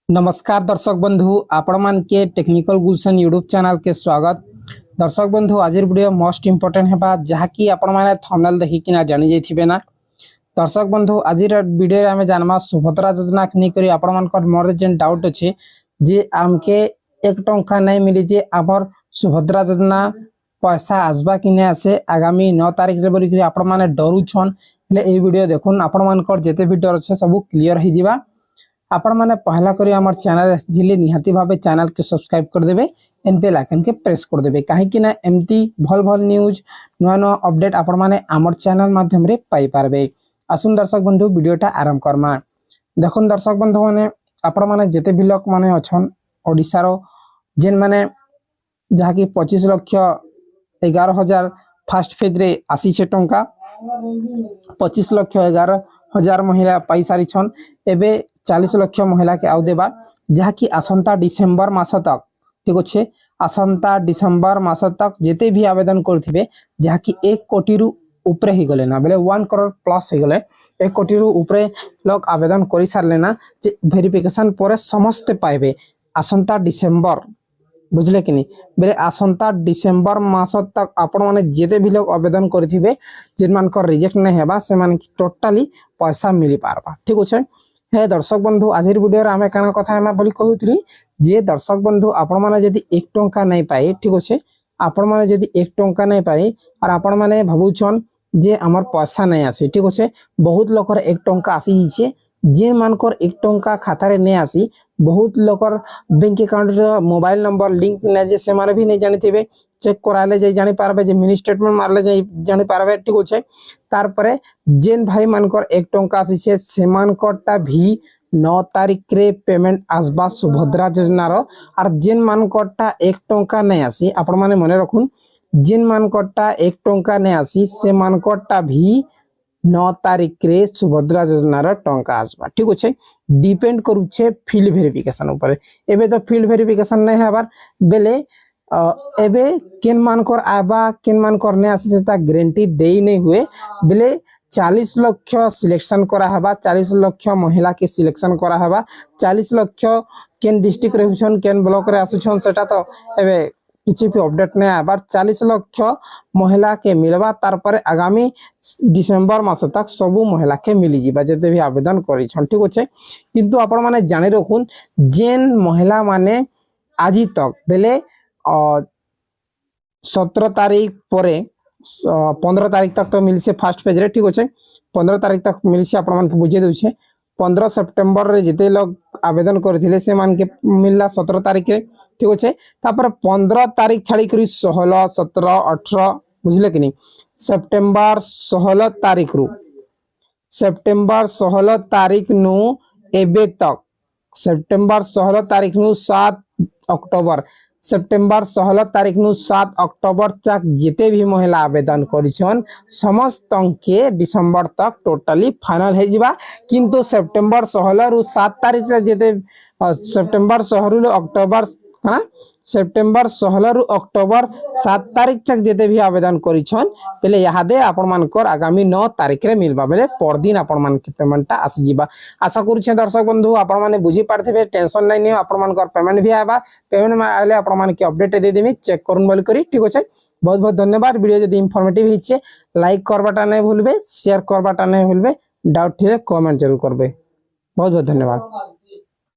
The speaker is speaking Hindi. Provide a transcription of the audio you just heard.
नमस्कार दर्शक बंधु आपण मान के टेक्निकल गुलशन यूट्यूब चैनल के स्वागत। दर्शक बंधु आज वीडियो मोस्ट इंपोर्टेंट है जहाँकि आपण मैंने थंबनेल देखिक जानी जाइथिबे ना। दर्शक बंधु आज वीडियो आम जानमा सुभद्रा योजना के नहीं आपण मान मोर जेन डाउट अच्छे जे आमके एक टंका नहीं मिली जे आमर सुभद्रा योजना पैसा आसबा कि नहीं आसे आगामी 9 तारिख रे बोली आपण माने डरुछन हेले ए वीडियो देखुन आपण मान जेते भी डर अच्छे सब क्लियर हो जिबा। आपण माने पहला करी हमर चैनल दिले निहाती भाबे चैनल के सब्सक्राइब कर देबे एन बेल आइकन के प्रेस कर देबे काहे कि ना एमती भल भल न्यूज नुआ नुआ अपडेट आपण माने हमर चैनल माध्यम रे पाई पारबे। आसुन दर्शक बंधु वीडियोटा आरंभ करमा। देखुन दर्शक बंधु माने आपण माने जेते भी लोक माने अछन ओडिसा रो जेन माने जहा कि 25 लाख 11,000 फर्स्ट फेज रे आसी छे टंका 25 लाख 11,000 महिला पाई सारी छन एबे 40 लाख महिला के आउ देबा जहा कि आसंता डिसेंबर मास तक ठीक अच्छे आसंता डिसेंबर मास तक जेते भी आवेदन करथिबे जहा कि 1 कोटी रु ऊपर ही गले ना बेले 1 करोड़ प्लस ही गले 1 कोटी रु ऊपर लोग आवेदन करि सारले ना जे वेरिफिकेशन पर समस्त पाइबे आसंता डिसेंबर बुझले कि नहीं बेले आसंता डिसेंबर मास तक आपण माने जेते भी लोग आवेदन करथिबे जेन मान को रिजेक्ट नहीं हेबा से मान टोटली पैसा मिली पारबा ठीक अच्छे। हे दर्शक बंधु आज वीडियो रे आमे काना कथा हम बोली कहउतली जे दर्शक बंधु आपण माने जदी 1 टंका नहीं पाए ठीक अच्छे आपण माने जदी 1 टंका नहीं पाए और आपण माने भाबुछन जे हमर पैसा नहीं आसी ठीक अच्छे बहुत लोकर 1 टंका आसी हिचे जे मानकर 1 टंका खाता रे नहीं आसी बहुत लोकर बैंक अकाउंट रे मोबाइल नंबर लिंक ने जे से माने भी नहीं जानिथिबे चेक कराले जाई जानि पारबे जे मिनी स्टेटमेंट मारले जाई जानि पारबे ठीक अच्छे। तार परे जेन भाई मानकर 1 टंका आसी छे से मानकरटा भी 9 तारिख रे पेमेंट आसबा सुभद्रा योजना रो और जेन मानकरटा 1 टंका नहीं आसी आपण माने मने रखुन जेन मानकरटा 1 टंका नहीं आसी से मानकरटा भी 9 तारिख रे सुभद्रा योजना रो टंका आसबा ठीक अच्छे। डिपेंड करूछे फील्ड वेरिफिकेशन ऊपर एबे तो फील्ड वेरिफिकेशन नहीं हबार बेले एबे केन मानकर आबा केन मानकर ने आसी से ता गारंटी देई नहीं हुए बेले 40 लाख सिलेक्शन करा हबा 40 लाख महिला के सिलेक्शन करा हबा 40 लाख केन डिस्ट्रिक्ट रेफिशन केन ब्लॉक रे आसुछन सेटा तो एबे किछि भी अपडेट नहीं आबार 40 लाख महिला के मिलबा तार पर आगामी डिसेंबर मास तक सब महिला के मिली जिबा जेते भी आवेदन करि छन ठीक अच्छे। किंतु आपण माने जानि रखुन जेन महिला माने आजि तक बेले 17 तारीख पर 15 तारीख तक तो मिलसे फर्स्ट पेज रे ठीक अच्छे 15 तारीख तक मिलसे आपण मान के बुझे दउछे 15 सितंबर रे जेते लोग आवेदन करथिले से मान के मिलला 17 तारीख रे ठीक अच्छे। तापर 15 तारीख छाड़ी करी 16 17 18 बुझले कि नहीं सितंबर 16 तारीख रु सितंबर 16 तारीख नु एबे तक सितंबर 16 तारीख नु 7 अक्टोबर सितंबर 16 तारीख नु 7 अक्टोबर तक जिते भी महिला आवेदन करिछन समस्त के दिसंबर तक टोटली फाइनल हे जिबा। किंतु सितंबर 16 रु 7 तारीख से जेते सितंबर 16 रु अक्टोबर हां सितंबर 16 रु अक्टोबर 7 तारीख तक जेते भी आवेदन करिछन पहले यहा दे आपण मानकर आगामी 9 तारीख रे मिलबा बेले पर दिन आपण मान के पेमेंटटा आसी जिबा। आशा करूछे दर्शक बंधु आपण माने बुझी पारथिबे टेंशन नै नियो आपण मानकर पेमेंट भी आबा पेमेंट में आले आपण मान के अपडेट दे देमी चेक करन बोल करी ठीक अछि। बहुत बहुत धन्यवाद वीडियो जदी इंफॉर्मेटिव हिचे लाइक करबाटा नै भूलबे शेयर करबाटा नै भूलबे डाउट थिले कमेंट जरूर करबे बहुत बहुत धन्यवाद।